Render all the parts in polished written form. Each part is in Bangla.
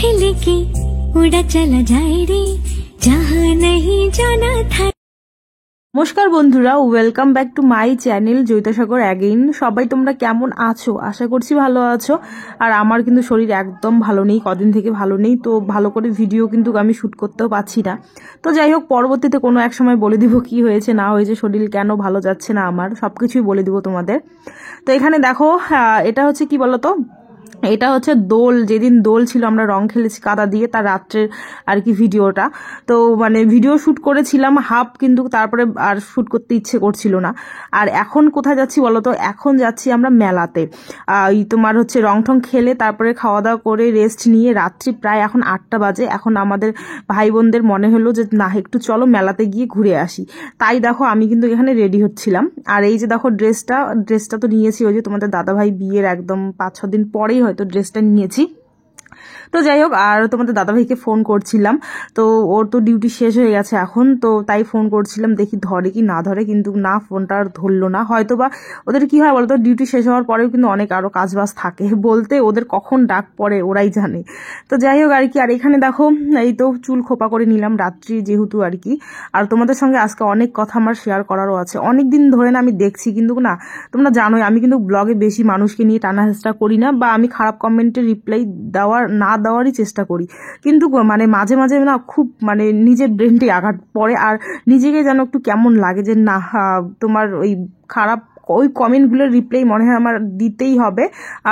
लेके उड़ा चला जाए रे जहाँ नहीं जाना था। নমস্কার বন্ধুরা, welcome back to my channel Joyitasagar again. সবাই তোমরা কেমন আছো? আশা করছি ভালো আছো। আর আমার কিন্তু শরীর একদম ভালো নেই, কদিন থেকে ভালো নেই, তো ভালো করে ভিডিও কিন্তু আমি শ্যুট করতেও পারছি না। তো যাই হোক, পরবর্তীতে কোনো এক সময় বলে দিব কি হয়েছে না হয়েছে, শরীর কেন ভালো যাচ্ছে না আমার, সবকিছুই বলে দিব তোমাদের। তো এখানে দেখো, এটা হচ্ছে কি বলতো, এটা হচ্ছে দোল, যেদিন দোল ছিল আমরা রং খেলেছি কাদা দিয়ে, তার রাত্রের আর কি ভিডিওটা। তো মানে ভিডিও শ্যুট করেছিলাম হাফ, কিন্তু তারপরে আর শ্যুট করতে ইচ্ছে করছিল না। আর এখন কোথায় যাচ্ছি বলতো? এখন যাচ্ছি আমরা মেলাতে। তোমার হচ্ছে রং ঠং খেলে তারপরে খাওয়া দাওয়া করে রেস্ট নিয়ে রাত্রি প্রায় এখন 8টা বাজে। এখন আমাদের ভাই বোনদের মনে হলো যে না, একটু চলো মেলাতে গিয়ে ঘুরে আসি। তাই দেখো আমি কিন্তু এখানে রেডি হচ্ছিলাম। আর এই যে দেখো ড্রেসটা তো নিয়েছি, ওই যে তোমাদের দাদাভাই বিয়ের একদম 5-6 দিন পরেই হয়তো ড্রেসটা নিয়েছি। তো যাই হোক, আর তোমাদের দাদাভাইকে ফোন করছিলাম, তো ওর তো ডিউটি শেষ হয়ে গেছে এখন, তো তাই ফোন করছিলাম, দেখি ধরে কি না ধরে, কিন্তু না, ফোনটা আর ধরলো না। হয়তো বা ওদের কি হয় বলতো, ডিউটি শেষ হওয়ার পরেও কিন্তু অনেক আরো কাজবাজ থাকে, বলতে ওদের কখন ডাক পড়ে ওরাই জানে। তো যাই হোক আর কি। আর এখানে দেখো, এই তো চুল খোপা করে নিলাম রাত্রি যেহেতু আর কি। আর তোমাদের সঙ্গে আজকে অনেক কথা আমার শেয়ার করারও আছে, অনেক দিন ধরে না আমি দেখছি, কিন্তু না, তোমরা জানোই আমি কিন্তু ব্লগে বেশি মানুষকে নিয়ে টানা হেঁচড়া করি না, বা আমি খারাপ কমেন্টের রিপ্লাই দেওয়ারই চেষ্টা করি, কিন্তু মানে মাঝে মাঝে না খুব মানে নিজের ব্রেনটি আঘাত পড়ে, আর নিজেকে যেন একটু কেমন লাগে যে না, তোমার ওই খারাপ ওই কমেন্টগুলোর রিপ্লাই মনে হয় আমার দিতেই হবে।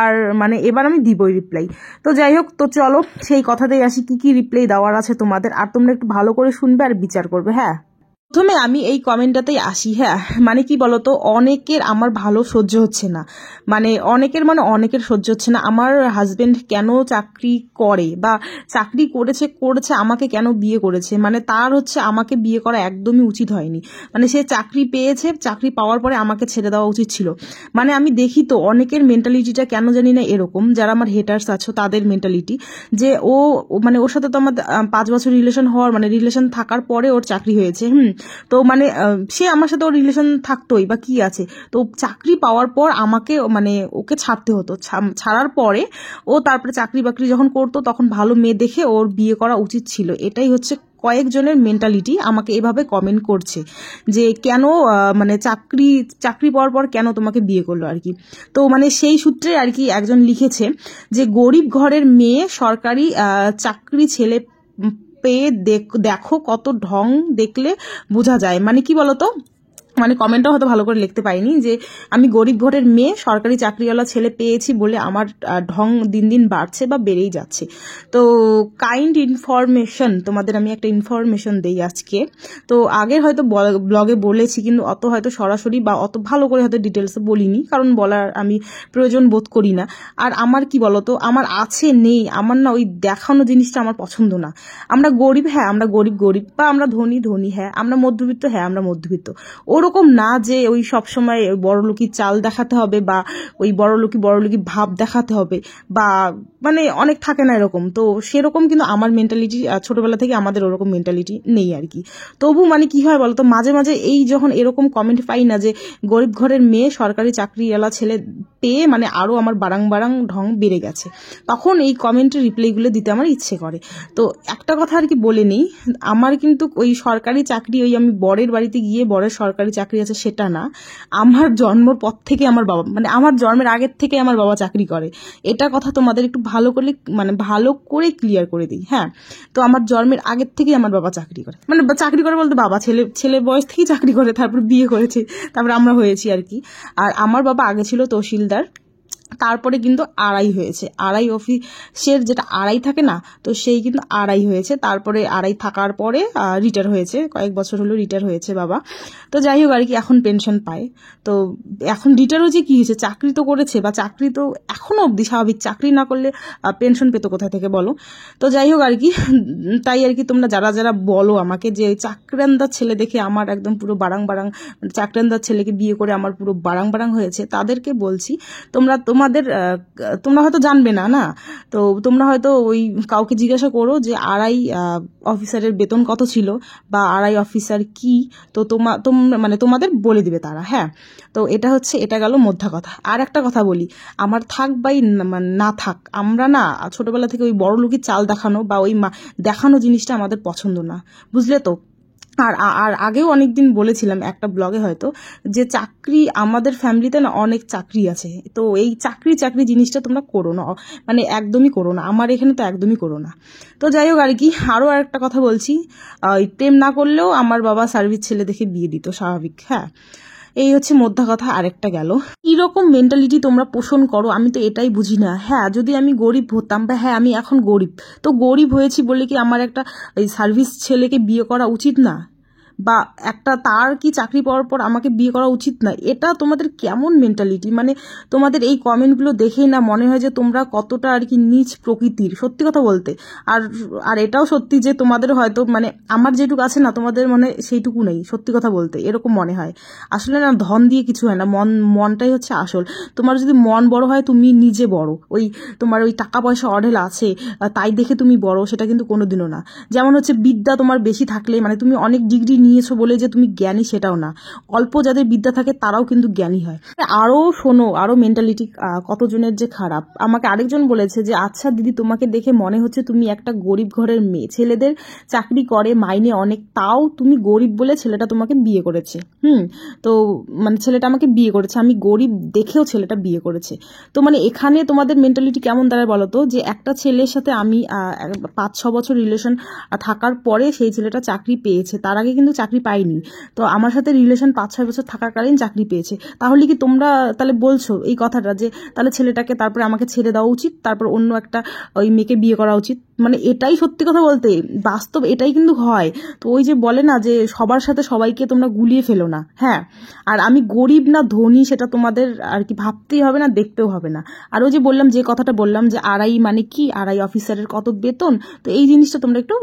আর মানে এবার আমি দিবই রিপ্লাই। তো যাই হোক, তো চলো সেই কথাতেই আসি, কি কি রিপ্লাই দেওয়ার আছে তোমাদের, আর তোমরা একটু ভালো করে শুনবে আর বিচার করবে। হ্যাঁ, প্রথমে আমি এই কমেন্টটাতেই আসি। হ্যাঁ, মানে কি বলতো, অনেকের আমার ভালো সহ্য হচ্ছে না, মানে অনেকের সহ্য হচ্ছে না। আমার হাজবেন্ড কেন চাকরি করে, বা চাকরি করেছে আমাকে কেন বিয়ে করেছে, মানে তার হচ্ছে আমাকে বিয়ে করা একদমই উচিত হয়নি। মানে সে চাকরি পেয়েছে, চাকরি পাওয়ার পরে আমাকে ছেড়ে দেওয়া উচিত ছিল। মানে আমি দেখি তো অনেকের মেন্টালিটিটা কেন জানি না এরকম, যারা আমার হেটার্স আছো তাদের মেন্টালিটি, যে ও মানে ওর সাথে তো আমার 5 বছর রিলেশন হওয়ার, মানে রিলেশন থাকার পরে ওর চাকরি হয়েছে। তো মানে সে আমার সাথে ওর রিলেশন থাকতোই বা কি আছে, তো চাকরি পাওয়ার পর আমাকে মানে ওকে ছাড়তে হতো, ছাড়ার পরে ও তারপরে চাকরি বাকরি যখন করতো তখন ভালো মেয়ে দেখে ওর বিয়ে করা উচিত ছিল। এটাই হচ্ছে কয়েকজনের মেন্টালিটি, আমাকে এভাবে কমেন্ট করছে যে কেন মানে চাকরি পাওয়ার পর কেন তোমাকে বিয়ে করলো আর কি। তো মানে সেই সূত্রে আর কি একজন লিখেছে যে গরিব ঘরের মেয়ে সরকারি চাকরি ছেলে পেয়ে দেখো কত ঢং দেখলে বোঝা যায়। মানে কি বলতো, মানে কমেন্টটা হয়তো ভালো করে লিখতে পাইনি, যে আমি গরিব ঘরের মেয়ে সরকারি চাকরিওয়ালা ছেলে পেয়েছি বলে আমার ঢং দিন দিন বাড়ছে বা বেড়েই যাচ্ছে। তো কাইন্ড ইনফরমেশন, তোমাদের আমি একটা ইনফরমেশন দেই আজকে। তো আগে হয়তো ব্লগে বলেছি, কিন্তু অত হয়তো সরাসরি বা অত ভালো করে হয়তো ডিটেলসে বলিনি, কারণ বলার আমি প্রয়োজন বোধ করি না। আর আমার কি বলতো, আমার আছে নেই, আমার না ওই দেখানো জিনিসটা আমার পছন্দ না। আমরা গরিব, হ্যাঁ আমরা গরিব, বা আমরা ধনী, হ্যাঁ আমরা মধ্যবিত্ত, হ্যাঁ আমরা মধ্যবিত্ত, ওরকম না যে ওই সবসময় বড়লোকি চাল দেখাতে হবে, বা ওই বড়লোকি ভাব দেখাতে হবে, বা মানে অনেক থাকে না এরকম। তো সেরকম কিন্তু আমার মেন্টালিটি ছোটবেলা থেকে আমাদের ওরকম মেন্টালিটি নেই আর কি। তবু মানে কি হয় বলতো, মাঝে মাঝে এই যখন এরকম কমেন্ট পাই না যে গরিব ঘরের মেয়ে সরকারি চাকরিওয়ালা ছেলে পেয়ে মানে আরো আমার বারাং ঢং বেড়ে গেছে, তখন এই কমেন্টের রিপ্লাইগুলো দিতে আমার ইচ্ছে করে। তো একটা কথা আর কি বলে নিই, আমার কিন্তু ওই সরকারি চাকরি ওই আমি বরের বাড়িতে গিয়ে বরের সরকারি চাকরি আছে সেটা না, আমার জন্মের পর থেকে আমার বাবা, মানে আমার জন্মের আগের থেকে আমার বাবা চাকরি করে। এটা কথা তোমাদের একটু ভালো করে ক্লিয়ার করে দিই। হ্যাঁ, তো আমার জন্মের আগের থেকেই আমার বাবা চাকরি করে, মানে চাকরি করে বলতে বাবা ছেলে বয়স থেকেই চাকরি করে, তারপর বিয়ে করেছে, তারপর আমরা হয়েছি আর কি। আর আমার বাবা আগে ছিল তহসিলদার, তারপরে কিন্তু আড়াই হয়েছে, আড়াই অফিসের যেটা আড়াই থাকে না, তো সেই কিন্তু আড়াই হয়েছে, তারপরে আড়াই থাকার পরে রিটায়ার হয়েছে, কয়েক বছর হলো রিটায়ার হয়েছে বাবা। তো যাই হোক আর কি, এখন পেনশন পায়। তো এখন রিটায়ার হয়েছে কি হয়েছে, চাকরি তো করেছে, বা চাকরি তো এখনো অবধি স্বাভাবিক, চাকরি না করলে পেনশন পেতো কোথা থেকে বলো। তো যাই হোক আর কি, তাই আর কি তোমরা যারা বলো আমাকে যে চাকরান্দার ছেলে দেখে আমার একদম পুরো বারাং, চাকরান্দার ছেলেকে বিয়ে করে আমার পুরো বারাং হয়েছে, তাদেরকে বলছি তোমরা তোমাদের তোমরা হয়তো জানবে না, না? তো তোমরা হয়তো ওই কাউকে জিজ্ঞাসা করো যে আড়াই অফিসারের বেতন কত ছিল বা আড়াই অফিসার কি, তো মানে তোমাদের বলে দিবে তারা। হ্যাঁ, তো এটা গেল মধ্যা কথা। আর একটা কথা বলি, আমার থাক বাই না থাক, আমরা না ছোটবেলা থেকে ওই বড় লোকের চাল দেখানো বা ওই দেখানো জিনিসটা আমাদের পছন্দ না, বুঝলে তো? আর আর আগেও অনেকদিন বলেছিলাম একটা ব্লগে হয়তো, যে চাকরি আমাদের ফ্যামিলিতে না অনেক চাকরি আছে, তো এই চাকরি জিনিসটা তোমরা করো না, মানে একদমই করো না, আমার এখানে তো একদমই করো না। তো যাই হোক আর কি, আরও একটা কথা বলছি, প্রেম না করলেও আমার বাবা সার্ভিস ছেলে দেখে বিয়ে দিত, স্বাভাবিক। হ্যাঁ, এই হচ্ছে মধ্যা কথা। আরেকটা গেল, কিরকম মেন্টালিটি তোমরা পোষণ করো আমি তো এটাই বুঝি না। হ্যাঁ, যদি আমি গরিব হতাম, বা হ্যাঁ আমি এখন গরিব, তো গরিব হয়েছি বলে কি আমার একটা ওই সার্ভিস ছেলেকে বিয়ে করা উচিত না? বা একটা তার কি চাকরি পাওয়ার পর আমাকে বিয়ে করা উচিত না? এটা তোমাদের কেমন মেন্টালিটি? মানে তোমাদের এই কমেন্টগুলো দেখেই না মনে হয় যে তোমরা কতটা আর কি নীচ প্রকৃতির, সত্যি কথা বলতে। আর আর এটাও সত্যি যে তোমাদের হয়তো মানে আমার যেটুকু আছে না, তোমাদের মানে সেইটুকু নেই, সত্যি কথা বলতে এরকম মনে হয়। আসলে না, ধন দিয়ে কিছু হয় না, মনটাই হচ্ছে আসল। তোমার যদি মন বড় হয়, তুমি নিজে বড়। ওই তোমার ওই টাকা পয়সা অঢেল আছে তাই দেখে তুমি বড়, সেটা কিন্তু কোনোদিনও না। যেমন হচ্ছে বিদ্যা তোমার বেশি থাকলে, মানে তুমি অনেক ডিগ্রি নিয়েছো বলে যে তুমি জ্ঞানী, সেটাও না। অল্প যাদের বিদ্যা থাকে তারাও কিন্তু জ্ঞানী হয়। আরো শোনো, আরো মেন্টালিটি কতজনের যে খারাপ। আমাকে আরেকজন বলেছে যে আচ্ছা দিদি, তোমাকে দেখে মনে হচ্ছে তুমি একটা গরিব ঘরের মেয়ে, ছেলেদের চাকরি করে, মাইনে অনেক, তাও তুমি গরিব বলে ছেলেটা তোমাকে বিয়ে করেছে। তো মানে ছেলেটা আমাকে বিয়ে করেছে, আমি গরিব দেখেও ছেলেটা বিয়ে করেছে। তো মানে এখানে তোমাদের মেন্টালিটি কেমন দাঁড়ায় বলো তো, যে একটা ছেলের সাথে আমি 5-6 বছর রিলেশন থাকার পরে সেই ছেলেটা চাকরি পেয়েছে, তার আগে কিন্তু চাকরি পাইনি। তো আমার সাথে রিলেশন 5-6 বছর থাকাকালীন চাকরি পেয়েছে। তাহলে কি তোমরা তাহলে বলছো এই কথাটা যে তাহলে ছেলেটাকে তারপরে আমাকে ছেড়ে দেওয়া উচিত, তারপর অন্য একটা ওই মেয়েকে বিয়ে করা উচিত? মানে এটাই সত্যি কথা বলতে বাস্তব, এটাই কিন্তু হয়। তো ওই যে বলে না যে সবার সাথে সবাইকে তোমরা গুলিয়ে ফেলো না। হ্যাঁ, আর আমি গরিব না ধনী সেটা তোমাদের আর কি ভাবতেই হবে না, দেখতেও হবে না। আর ওই যে বললাম, যে কথাটা বললাম যে আড়াই মানে কি, আড়াই অফিসারের কত বেতন, তো এই জিনিসটা তোমরা একটু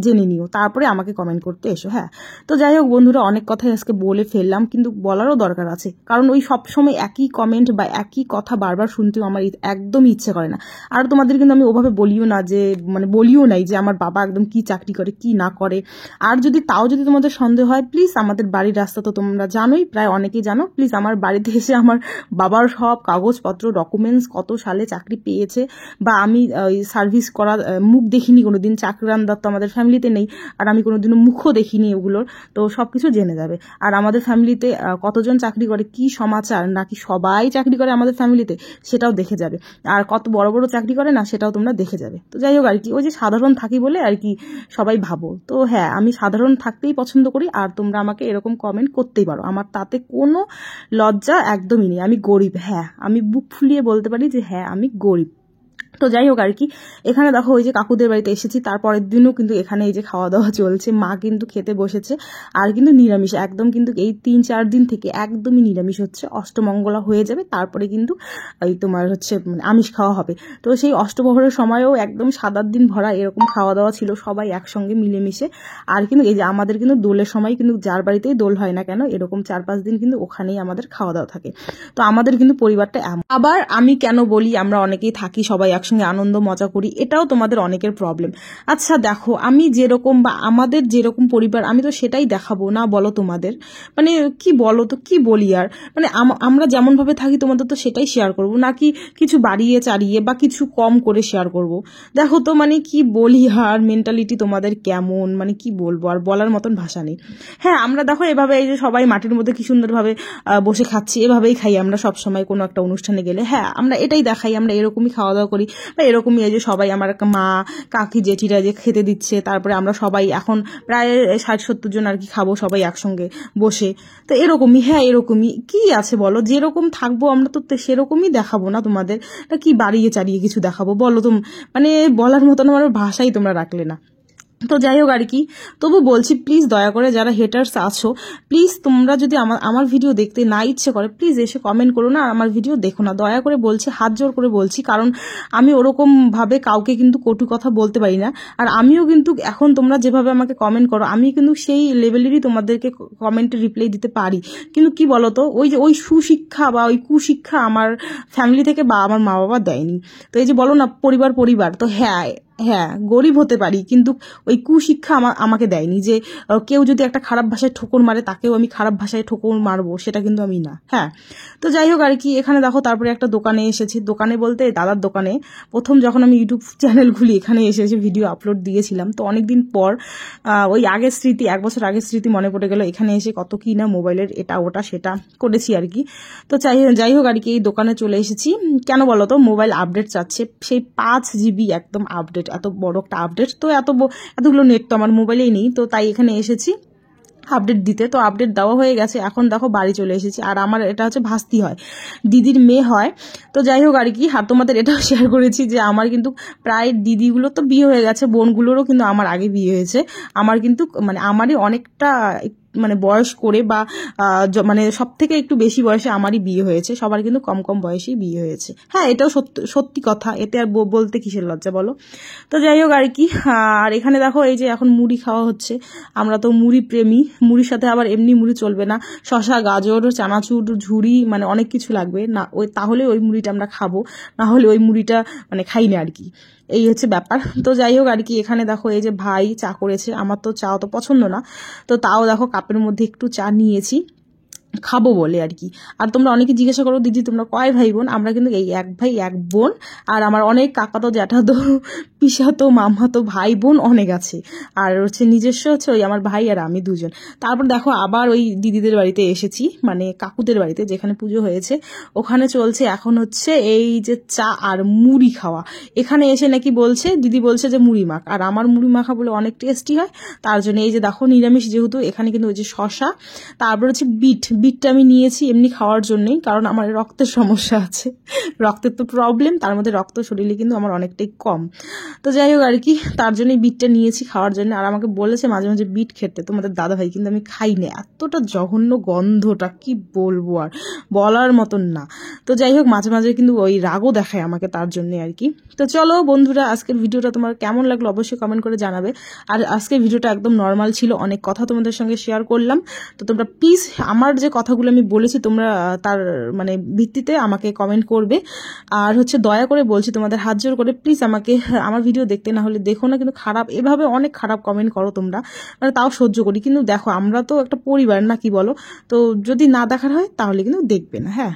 জেনে নিও, তারপরে আমাকে কমেন্ট করতে এসো। হ্যাঁ, তো যাই হোক বন্ধুরা, অনেক কথাই আজকে বলে ফেললাম, কিন্তু বলারও দরকার আছে, কারণ ওই সবসময় একই কমেন্ট বা একই কথা বারবার শুনতেও আমার একদমই ইচ্ছে করে না। আর তোমাদের কিন্তু আমি ওভাবে বলিও না যে, মানে বলিও নাই যে আমার বাবা একদম কি চাকরি করে কি না করে। আর যদি তোমাদের সন্দেহ হয়, প্লিজ আমাদের বাড়ির রাস্তা তো তোমরা জানোই, প্রায় অনেকেই জানো, প্লিজ আমার বাড়িতে এসে আমার বাবার সব কাগজপত্র, ডকুমেন্টস, কত সালে চাকরি পেয়েছে, বা আমি সার্ভিস করা মুখ দেখিনি কোনোদিন, চাকরানদার তো আমাদের ফ্যামিলিতে নেই, আর আমি কোনোদিনও মুখও দেখিনি ওগুলোর, তো সবকিছু জেনে যাবে। আর আমাদের ফ্যামিলিতে কতজন চাকরি করে, কি সমাচার, নাকি সবাই চাকরি করে আমাদের ফ্যামিলিতে, সেটাও দেখে যাবে। আর কত বড় বড় চাকরি করে না, সেটাও তোমরা দেখে যাবে। তো যাই হোক আর কি, ওই যে সাধারণ থাকি বলে আর কি সবাই ভাবো, তো হ্যাঁ আমি সাধারণ থাকতেই পছন্দ করি, আর তোমরা আমাকে এরকম কমেন্ট করতেই পারো, আমার তাতে কোনো লজ্জা একদমই নেই। আমি গরিব, হ্যাঁ আমি বুক ফুলিয়ে বলতে পারি যে হ্যাঁ আমি গরিব। তো যাই হোক আর কি, এখানে দেখো ওই যে কাকুদের বাড়িতে এসেছি, তারপরের দিনও কিন্তু এখানে এই যে খাওয়া দাওয়া চলছে, মা কিন্তু খেতে বসেছে, আর কিন্তু নিরামিষ একদম, কিন্তু এই 3-4 দিন থেকে একদমই নিরামিষ হচ্ছে, অষ্টমঙ্গলা হয়ে যাবে, তারপরে কিন্তু এই তোমার হচ্ছে মানে আমিষ খাওয়া হবে। তো সেই অষ্টপ্রহরের সময়ও একদম 7-8 দিন ভরা এরকম খাওয়া দাওয়া ছিল, সবাই একসঙ্গে মিলেমিশে। আর কিন্তু এই যে আমাদের কিন্তু দোলের সময় কিন্তু যার বাড়িতেই দোল হয় না কেন, এরকম 4-5 দিন কিন্তু ওখানেই আমাদের খাওয়া দাওয়া থাকে। তো আমাদের কিন্তু পরিবারটা এমন। আবার আমি কেন বলি আমরা অনেকেই থাকি, সবাই একসঙ্গে আনন্দ মজা করি, এটাও তোমাদের অনেকের প্রবলেম। আচ্ছা দেখো, আমি যেরকম বা আমাদের যেরকম পরিবার, আমি তো সেটাই দেখাবো না, বলো তোমাদের মানে কি বলো তো, কি বলি আর, মানে আমরা যেমন ভাবে থাকি তোমাদের তো সেটাই শেয়ার করব, নাকি কিছু বাড়িয়ে চাড়িয়ে বা কিছু কম করে শেয়ার করব? দেখো তো মানে কি বলি, আর মেন্টালিটি তোমাদের কেমন, মানে কি বলবো, আর বলার মতন ভাষা নেই। হ্যাঁ, আমরা দেখো এভাবে এই যে সবাই মাটির মধ্যে কি সুন্দরভাবে বসে খাচ্ছি, এভাবেই খাই আমরা সব সময় কোনো একটা অনুষ্ঠানে গেলে। হ্যাঁ, আমরা এটাই দেখাই, আমরা এরকমই খাওয়া দাওয়া করি, বা এরকমই এই যে সবাই আমার মা কাকি জেঠিরা যে খেতে দিচ্ছে, তারপরে আমরা সবাই এখন প্রায় 60-70 জন আর কি খাবো সবাই একসঙ্গে বসে। তো এরকমই, হ্যাঁ এরকমই, কি আছে বলো, যেরকম থাকবো আমরা তো সেরকমই দেখাবো না তোমাদের, কি বাড়িয়ে চাড়িয়ে কিছু দেখাবো বলো? মানে বলার মতন আমার ভাষাই তোমরা রাখলে না। তো যাই হোক আর কি, তবু বলছি প্লিজ দয়া করে যারা হেটার্স আছো, প্লিজ তোমরা যদি আমার ভিডিও দেখতে না ইচ্ছে করে প্লিজ এসে কমেন্ট করো না, আর আমার ভিডিও দেখো না, দয়া করে বলছি, হাত জোর করে বলছি। কারণ আমি ওরকম ভাবে কাউকে কিন্তু কটু কথা বলতে পারি না, আর আমিও কিন্তু এখন তোমরা যেভাবে আমাকে কমেন্ট করো আমি কিন্তু সেই লেভেলেরই তোমাদেরকে কমেন্টে রিপ্লাই দিতে পারি। কিন্তু কি বলতো, ওই যে ওই সুশিক্ষা বা ওই কুশিক্ষা আমার ফ্যামিলি থেকে বা আমার মা বাবা দেয়নি। তো এই যে বলো না পরিবার, তো হ্যাঁ গরিব হতে পারি, কিন্তু ওই কুশিক্ষা আমাকে দেয়নি যে কেউ যদি একটা খারাপ ভাষায় ঠোকর মারে তাকেও আমি খারাপ ভাষায় ঠোকর মারবো, সেটা কিন্তু আমি না। হ্যাঁ, তো যাই হোক আর কি, এখানে দেখো তারপরে একটা দোকানে এসেছি, দোকানে বলতে দাদার দোকানে। প্রথম যখন আমি ইউটিউব চ্যানেল খুলি এখানে এসে ভিডিও আপলোড দিয়েছিলাম, তো অনেকদিন পর ওই আগের স্মৃতি, 1 বছর আগের স্মৃতি মনে পড়ে গেল, এখানে এসে কত কি না মোবাইলের এটা ওটা সেটা করেছি আর কি। তো যাই হোক আর কি, এই দোকানে চলে এসেছি কেন বলো তো, মোবাইল আপডেট চাচ্ছে, সেই 5 GB একদম আপডেট, এত বড় একটা আপডেট, তো এতগুলো নেট তো আমার মোবাইলেই নেই, তো তাই এখানে এসেছি আপডেট দিতে। তো আপডেট দেওয়া হয়ে গেছে, এখন দেখো বাড়ি চলে এসেছি। আর আমার এটা হচ্ছে ভাস্তি হয়, দিদির মেয়ে হয়। তো যাই হোক আর কি, আর তোমাদের এটাও শেয়ার করেছি যে আমার কিন্তু প্রায় দিদিগুলো তো বিয়ে হয়ে গেছে, বোনগুলোরও কিন্তু আমার আগে বিয়ে হয়েছে। আমার কিন্তু মানে আমারই অনেকটা মানে বয়স করে বা মানে সব থেকে একটু বেশি বয়সে আমারই বিয়ে হয়েছে, সবার কিন্তু কম কম বয়সেই বিয়ে হয়েছে। হ্যাঁ, এটাও সত্যি কথা, এতে আর বলতে কিসের লজ্জা বলো। তো যাই হোক আর কি, আর এখানে দেখো এই যে এখন মুড়ি খাওয়া হচ্ছে, আমরা তো মুড়ি প্রেমী, মুড়ির সাথে আবার এমনি মুড়ি চলবে না, শসা গাজর চানাচুর ঝুড়ি মানে অনেক কিছু লাগবে না, তাহলে ওই মুড়িটা আমরা খাবো, না হলে ওই মুড়িটা মানে খাই না আর কি, এই হচ্ছে ব্যাপার। তো যাই হোক আর কি, এখানে দেখো এই যে ভাই চা করেছে, আমার তো চা তো পছন্দ না, তো তাও দেখো কাপের মধ্যে একটু চা নিয়েছি খাবো বলে আর কি। আর তোমরা অনেকে জিজ্ঞাসা করো দিদি তোমরা কয় ভাই বোন, আমরা কিন্তু এই 1 ভাই 1 বোন, আর আমার অনেক কাকাতো জ্যাঠাতো পিসাতো মামাতো ভাই বোন অনেক আছে, আর হচ্ছে নিজস্ব হচ্ছে ওই আমার ভাই আর আমি দুজন। তারপর দেখো আবার ওই দিদিদের বাড়িতে এসেছি, মানে কাকুদের বাড়িতে যেখানে পুজো হয়েছে, ওখানে চলছে এখন হচ্ছে এই যে চা আর মুড়ি খাওয়া। এখানে এসে নাকি বলছে দিদি বলছে যে মুড়ি মাখ, আর আমার মুড়ি মাখা বলে অনেক টেস্টি হয়, তার জন্য এই যে দেখো নিরামিষ যেহেতু, এখানে কিন্তু ওই যে শসা, তারপর হচ্ছে বিটটা আমি নিয়েছি এমনি খাওয়ার জন্যই, কারণ আমার রক্তের সমস্যা আছে, রক্তের তো প্রবলেম, তার মধ্যে রক্ত শরীরে কিন্তু আমার অনেকটাই কম। তো যাই হোক আর কি, তার জন্যই বিটটা নিয়েছি খাওয়ার জন্য। আর আমাকে বলেছে মাঝে মাঝে বিট খেতে তোমাদের দাদা ভাই, কিন্তু আমি খাই না, এতটা জঘন্য গন্ধটা কি বলবো, আর বলার মতন না। তো যাই হোক মাঝে মাঝে কিন্তু ওই রাগও দেখায় আমাকে তার জন্য আর কি। তো চলো বন্ধুরা, আজকের ভিডিওটা তোমার কেমন লাগলো অবশ্যই কমেন্ট করে জানাবে। আর আজকের ভিডিওটা একদম নর্মাল ছিল, অনেক কথা তোমাদের সঙ্গে শেয়ার করলাম। তো তোমরা প্লিজ আমার যে কথাগুলো আমি বলেছি তোমরা তার মানে ভিত্তিতে আমাকে কমেন্ট করবে। আর হচ্ছে দয়া করে বলছি তোমাদের হাত জোর করে প্লিজ আমাকে আমার ভিডিও দেখতে না হলে দেখো না, কিন্তু খারাপ এভাবে অনেক খারাপ কমেন্ট করো তোমরা, মানে তাও সহ্য করি, কিন্তু দেখো আমরা তো একটা পরিবার না, কি বলো, তো যদি না দেখার হয় তাহলে কিন্তু দেখবে না। হ্যাঁ।